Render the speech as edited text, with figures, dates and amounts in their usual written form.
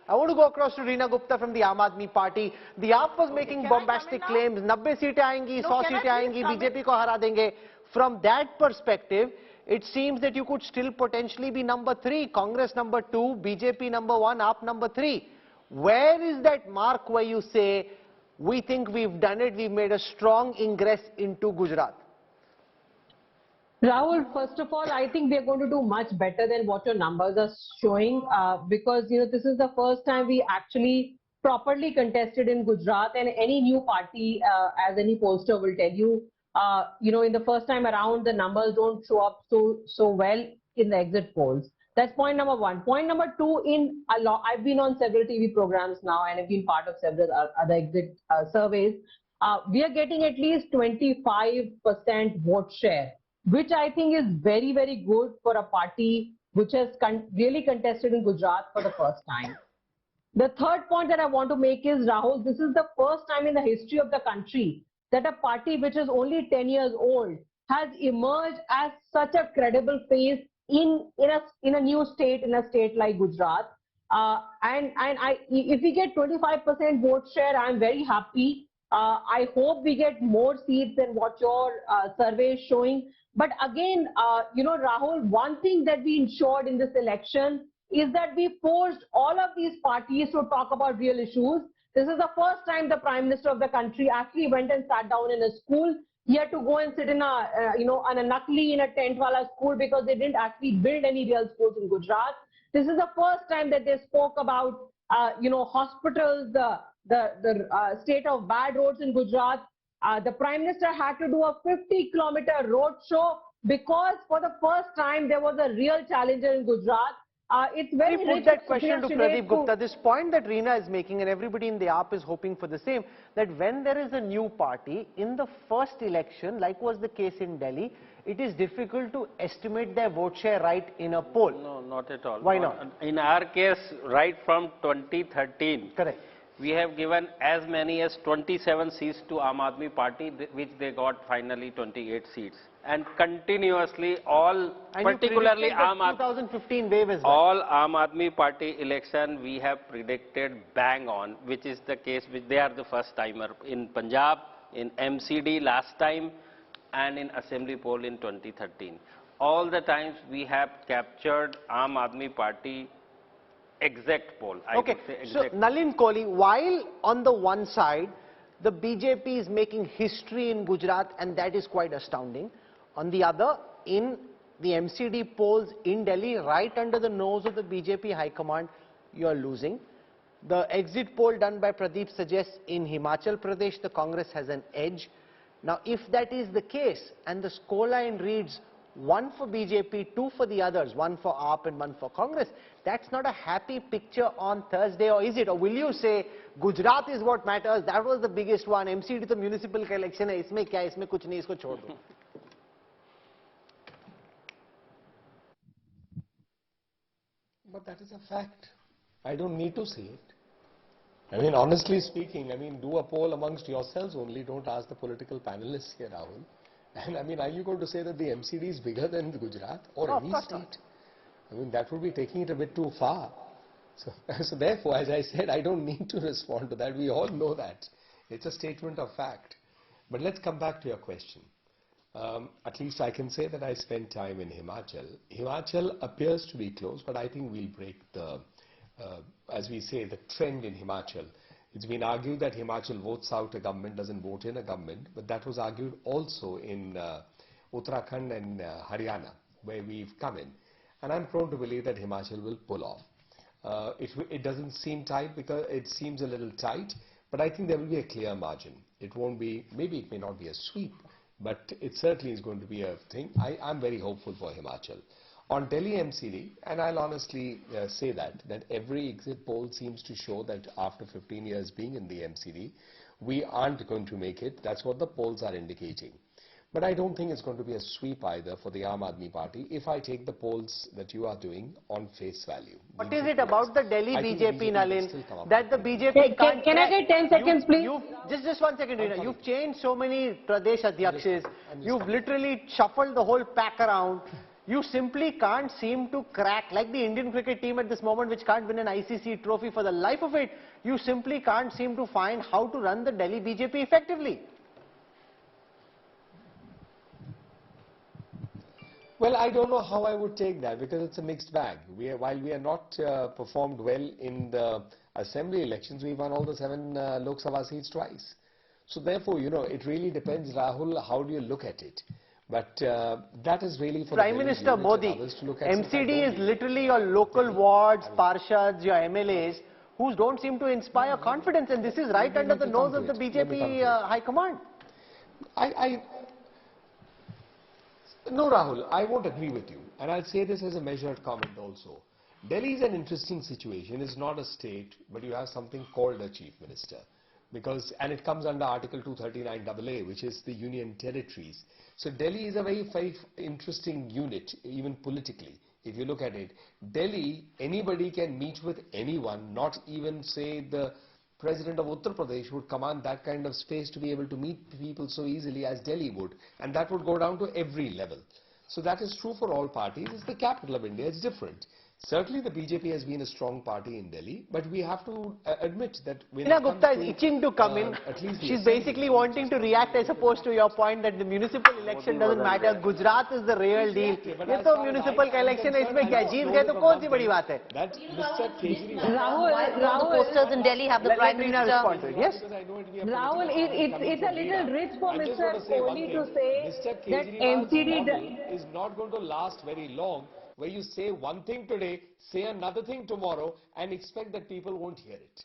I want to go across to Reena Gupta from the Aam Aadmi Party. The AAP was making bombastic claims. 90 seats आएंगी, 100 seats आएंगी, BJP को हरा देंगे. From that perspective, it seems that you could still potentially be number 3, Congress number 2, BJP number 1, AAP number 3. Where is that mark where you say, we think we've done it, we've made a strong ingress into Gujarat? Rahul, first of all, I think we are going to do much better than what your numbers are showing because, this is the first time we actually properly contested in Gujarat, and any new party, as any pollster will tell you, in the first time around, the numbers don't show up so well in the exit polls. That's point number 1. Point number 2, I've been on several TV programs now and have been part of several other exit surveys. We are getting at least 25% vote share, which I think is very, very good for a party which has really contested in Gujarat for the first time. The third point that I want to make is, Rahul, this is the first time in the history of the country that a party which is only 10 years old has emerged as such a credible face in a new state, in a state like Gujarat. If we get 25% vote share, I'm very happy. I hope we get more seats than what your survey is showing. But again, Rahul, one thing that we ensured in this election is that we forced all of these parties to talk about real issues. This is the first time the Prime Minister of the country actually went and sat down in a school. He had to go and sit in on a nakli in a tent wala school because they didn't actually build any real schools in Gujarat. This is the first time that they spoke about, hospitals, the state of bad roads in Gujarat. The Prime Minister had to do a 50-kilometer road show because for the first time there was a real challenger in Gujarat. It's very Let me put that question to Pradeep Gupta. This point that Reena is making, and everybody in the AAP is hoping for the same, that when there is a new party, in the first election, like was the case in Delhi, it is difficult to estimate their vote share right in a poll. No, not at all. Why not? In our case, right from 2013, correct, we have given as many as 27 seats to Aam Aadmi Party, which they got finally 28 seats. And continuously, particularly Aam Aadmi 2015 wave as well. All Aam Aadmi Party election we have predicted bang on, which is the case which they are the first timer in Punjab, in MCD last time, and in Assembly poll in 2013. All the times we have captured Aam Aadmi Party exact poll. Okay, so Nalin Kohli, while on the one side, the BJP is making history in Gujarat, and that is quite astounding. On the other, in the MCD polls in Delhi, right under the nose of the BJP High Command, you are losing. The exit poll done by Pradeep suggests in Himachal Pradesh, the Congress has an edge. Now, if that is the case, and the scoreline reads 1 for BJP, 2 for the others, 1 for AAP and 1 for Congress, that's not a happy picture on Thursday, or is it? Or will you say, Gujarat is what matters, that was the biggest one, MCD the municipal election hai, isme kya, isme kuch nahi, isko chhod do. But that is a fact. I don't need to say it. I mean, honestly speaking, do a poll amongst yourselves only. Don't ask the political panelists here, Rahul. And are you going to say that the MCD is bigger than Gujarat or any state? That would be taking it a bit too far. So therefore, as I said, I don't need to respond to that. We all know that. It's a statement of fact. But let's come back to your question. At least I can say that I spent time in Himachal. Himachal appears to be close, but I think we'll break the, as we say, the trend in Himachal. It's been argued that Himachal votes out a government, doesn't vote in a government, but that was argued also in Uttarakhand and Haryana, where we've come in. And I'm prone to believe that Himachal will pull off. It doesn't seem tight because it seems a little tight, but I think there will be a clear margin. It won't be, maybe it may not be a sweep, but it certainly is going to be a thing. I'm very hopeful for Himachal. On Delhi MCD, and I'll honestly say that every exit poll seems to show that after 15 years being in the MCD, we aren't going to make it. That's what the polls are indicating. But I don't think it's going to be a sweep either for the Aam Aadmi Party if I take the polls that you are doing on face value. What is it about the Delhi BJP, Nalin, that the BJP can't... Can I get 10 seconds, please? Just 1 second, Reena. You've changed so many Pradesh Adhyakshas. You've literally shuffled the whole pack around. You simply can't seem to crack, like the Indian cricket team at this moment which can't win an ICC trophy for the life of it, you simply can't seem to find how to run the Delhi BJP effectively. Well, I don't know how I would take that because it's a mixed bag. While we are not performed well in the assembly elections, we won all the 7 Lok Sabha seats twice. So therefore, you know, it really depends, Rahul, how do you look at it? But that is really for Prime the Minister Modi, to look at. MCD is literally your local wards, parshads, your MLAs, who don't seem to inspire confidence, and this is right under the nose of the BJP High Command. No, Rahul, I won't agree with you. And I'll say this as a measured comment also. Delhi is an interesting situation. It's not a state, but you have something called a chief minister. And it comes under Article 239 AA, which is the union territories. So Delhi is a very interesting unit, even politically. If you look at it, Delhi, anybody can meet with anyone, not even say the President of Uttar Pradesh would command that kind of space to be able to meet people so easily as Delhi would. And that would go down to every level. So that is true for all parties. It's the capital of India. It's different. Certainly the BJP has been a strong party in Delhi, but we have to admit that when Reena Gupta is itching to come in. She's basically wanting to react, I suppose, to your point that the municipal election doesn't matter. Gujarat is the real deal. ये तो municipal election है, इसमें क्या जीत गए तो कौन सी बड़ी बात है? That Mr. Kejriwal. Rahul, the posters in Delhi have the Prime Minister. Respond to it. Yes. Rahul, it's a little rich for Mr. Kohli to say that MCD is not going to last very long, where you say one thing today, say another thing tomorrow, and expect that people won't hear it.